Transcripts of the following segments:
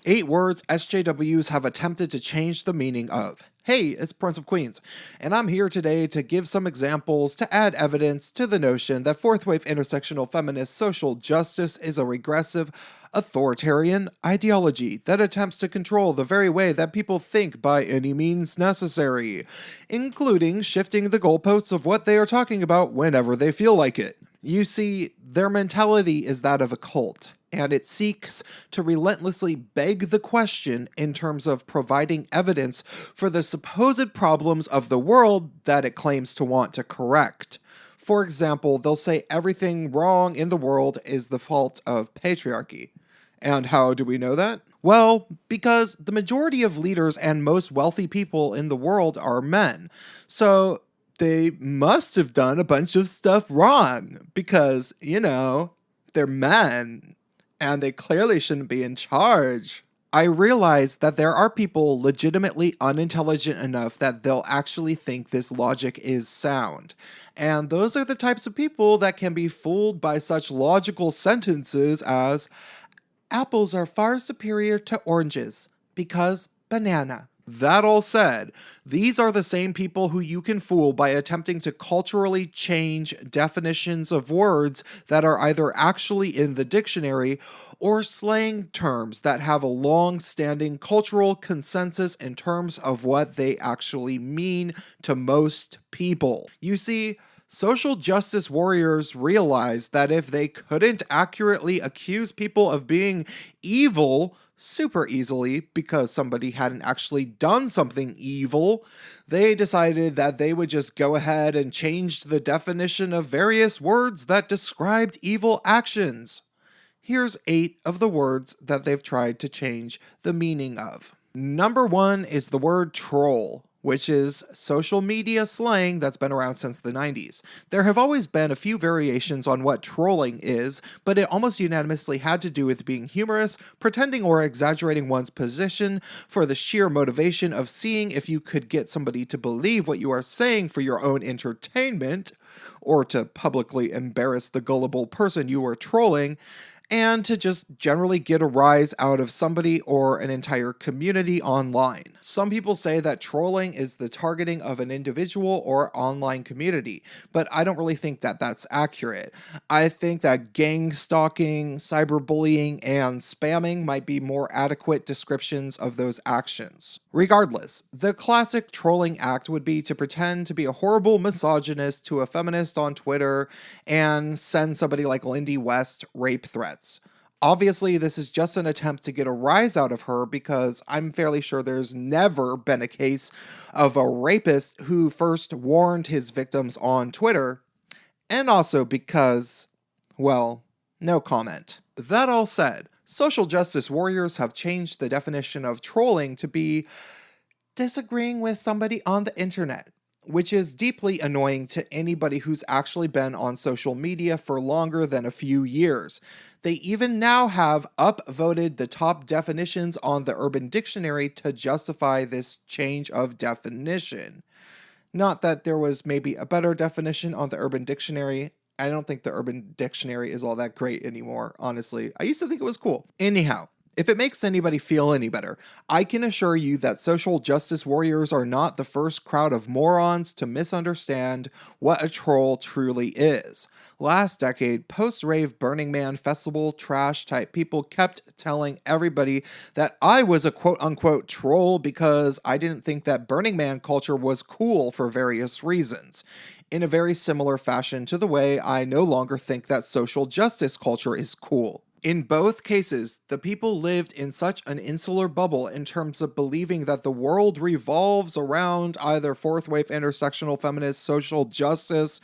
8 words SJWs have attempted to change the meaning of. Hey, it's Prince of Queens, and I'm here today to give some examples to add evidence to the notion that fourth wave intersectional feminist social justice is a regressive, authoritarian ideology that attempts to control the very way that people think by any means necessary, including shifting the goalposts of what they are talking about whenever they feel like it. You see, their mentality is that of a cult, and it seeks to relentlessly beg the question in terms of providing evidence for the supposed problems of the world that it claims to want to correct. For example, they'll say everything wrong in the world is the fault of patriarchy. And how do we know that? Well, because the majority of leaders and most wealthy people in the world are men. So they must have done a bunch of stuff wrong because, they're men and they clearly shouldn't be in charge. I realize that there are people legitimately unintelligent enough that they'll actually think this logic is sound. And those are the types of people that can be fooled by such logical sentences as, apples are far superior to oranges because banana. That all said, these are the same people who you can fool by attempting to culturally change definitions of words that are either actually in the dictionary or slang terms that have a long-standing cultural consensus in terms of what they actually mean to most people. You see, social justice warriors realized that if they couldn't accurately accuse people of being evil super easily because somebody hadn't actually done something evil, they decided that they would just go ahead and change the definition of various words that described evil actions. Here's 8 of the words that they've tried to change the meaning of. Number 1 is the word troll, which is social media slang that's been around since the 90s. There have always been a few variations on what trolling is, but it almost unanimously had to do with being humorous, pretending or exaggerating one's position for the sheer motivation of seeing if you could get somebody to believe what you are saying for your own entertainment, or to publicly embarrass the gullible person you are trolling, and to just generally get a rise out of somebody or an entire community online. Some people say that trolling is the targeting of an individual or online community, but I don't really think that that's accurate. I think that gang stalking, cyberbullying, and spamming might be more adequate descriptions of those actions. Regardless, the classic trolling act would be to pretend to be a horrible misogynist to a feminist on Twitter and send somebody like Lindy West rape threats. Obviously, this is just an attempt to get a rise out of her because I'm fairly sure there's never been a case of a rapist who first warned his victims on Twitter, and also because, well, no comment. That all said, social justice warriors have changed the definition of trolling to be disagreeing with somebody on the internet, which is deeply annoying to anybody who's actually been on social media for longer than a few years. They even now have upvoted the top definitions on the Urban Dictionary to justify this change of definition. Not that there was maybe a better definition on the Urban Dictionary. I don't think the Urban Dictionary is all that great anymore, honestly. I used to think it was cool. Anyhow, if it makes anybody feel any better, I can assure you that social justice warriors are not the first crowd of morons to misunderstand what a troll truly is. Last decade, post-rave Burning Man festival trash type people kept telling everybody that I was a quote-unquote troll because I didn't think that Burning Man culture was cool for various reasons, in a very similar fashion to the way I no longer think that social justice culture is cool. In both cases, the people lived in such an insular bubble in terms of believing that the world revolves around either fourth wave intersectional feminist social justice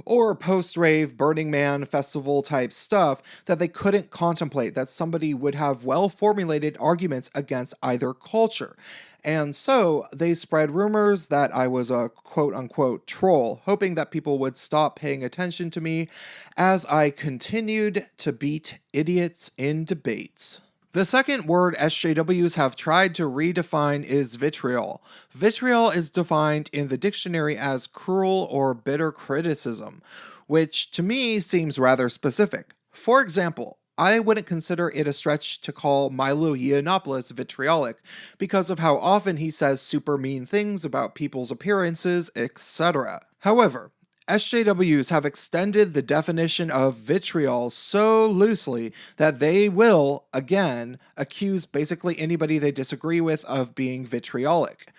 or post-rave Burning Man festival type stuff that they couldn't contemplate that somebody would have well-formulated arguments against either culture. And so they spread rumors that I was a quote-unquote troll, hoping that people would stop paying attention to me as I continued to beat idiots in debates. The second word SJWs have tried to redefine is vitriol. Vitriol is defined in the dictionary as cruel or bitter criticism, which to me seems rather specific. For example, I wouldn't consider it a stretch to call Milo Yiannopoulos vitriolic because of how often he says super mean things about people's appearances, etc. However, SJWs have extended the definition of vitriol so loosely that they will, again, accuse basically anybody they disagree with of being vitriolic.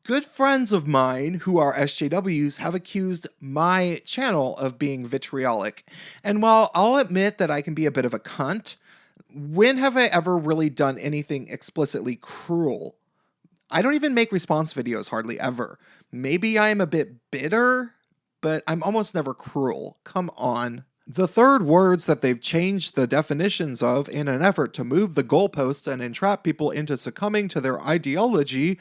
Good friends of mine who are SJWs have accused my channel of being vitriolic, and while I'll admit that I can be a bit of a cunt, when have I ever really done anything explicitly cruel? I don't even make response videos hardly ever. Maybe I am a bit bitter, but I'm almost never cruel. Come on. The third words that they've changed the definitions of in an effort to move the goalposts and entrap people into succumbing to their ideology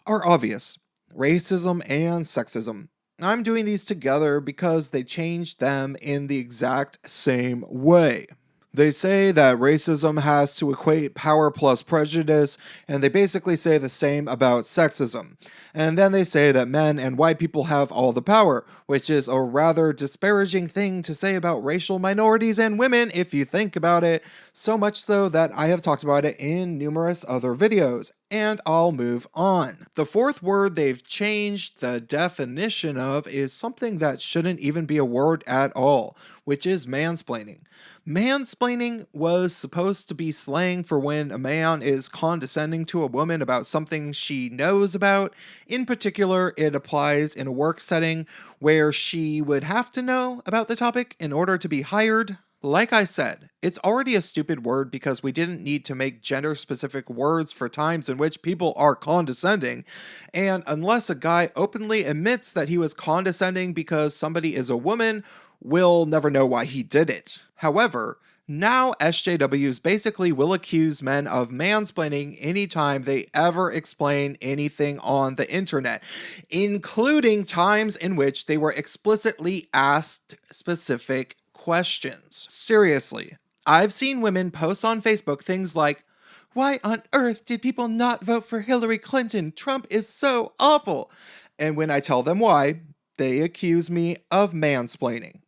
are obvious: racism and sexism. I'm doing these together because they changed them in the exact same way. They say that racism has to equate power plus prejudice, and they basically say the same about sexism. And then they say that men and white people have all the power, which is a rather disparaging thing to say about racial minorities and women if you think about it, so much so that I have talked about it in numerous other videos. And I'll move on. The fourth word they've changed the definition of is something that shouldn't even be a word at all, which is mansplaining. Mansplaining was supposed to be slang for when a man is condescending to a woman about something she knows about. In particular, it applies in a work setting where she would have to know about the topic in order to be hired. Like I said, it's already a stupid word because we didn't need to make gender-specific words for times in which people are condescending, and unless a guy openly admits that he was condescending because somebody is a woman, we'll never know why he did it. However, now SJWs basically will accuse men of mansplaining anytime they ever explain anything on the internet, including times in which they were explicitly asked specific questions. Seriously, I've seen women post on Facebook things like, "Why on earth did people not vote for Hillary Clinton? Trump is so awful." And when I tell them why, they accuse me of mansplaining.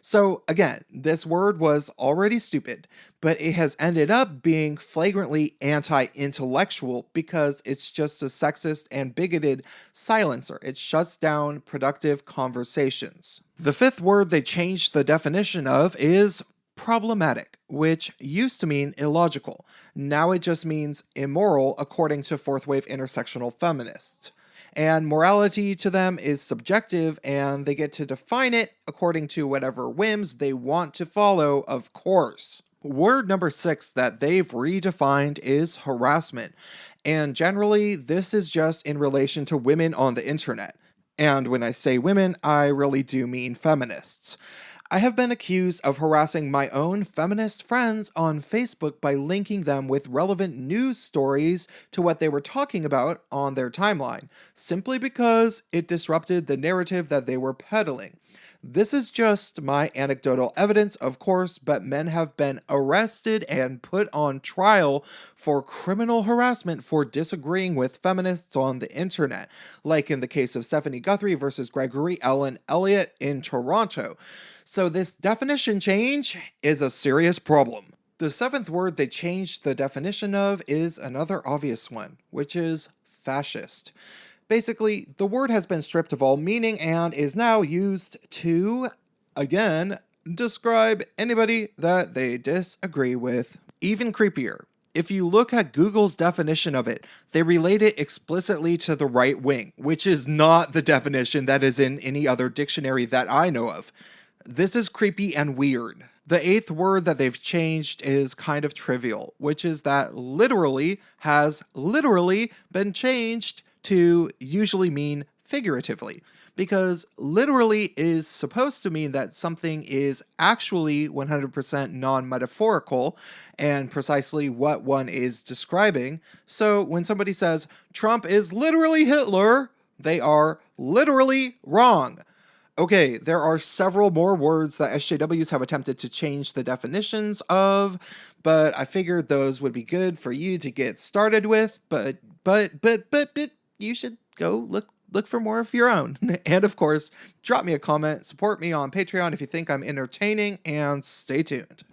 So again, this word was already stupid, but it has ended up being flagrantly anti-intellectual because it's just a sexist and bigoted silencer. It shuts down productive conversations. The fifth word they changed the definition of is problematic, which used to mean illogical. Now it just means immoral according to fourth wave intersectional feminists. And morality to them is subjective, and they get to define it according to whatever whims they want to follow, of course. Word number 6 that they've redefined is harassment, and generally this is just in relation to women on the internet. And when I say women, I really do mean feminists. I have been accused of harassing my own feminist friends on Facebook by linking them with relevant news stories to what they were talking about on their timeline, simply because it disrupted the narrative that they were peddling. This is just my anecdotal evidence, of course, but men have been arrested and put on trial for criminal harassment for disagreeing with feminists on the internet, like in the case of Stephanie Guthrie versus Gregory Allen Elliott in Toronto. So this definition change is a serious problem. The seventh word they changed the definition of is another obvious one, which is fascist. Basically, the word has been stripped of all meaning and is now used to, again, describe anybody that they disagree with. Even creepier, if you look at Google's definition of it, they relate it explicitly to the right wing, which is not the definition that is in any other dictionary that I know of. This is creepy and weird. The eighth word that they've changed is kind of trivial, which is that literally has literally been changed to usually mean figuratively, because literally is supposed to mean that something is actually 100% non-metaphorical and precisely what one is describing. So when somebody says Trump is literally Hitler, they are literally wrong. Okay, there are several more words that SJWs have attempted to change the definitions of, but I figured those would be good for you to get started with, but you should go look for more of your own. And of course, drop me a comment, support me on Patreon if you think I'm entertaining, and stay tuned.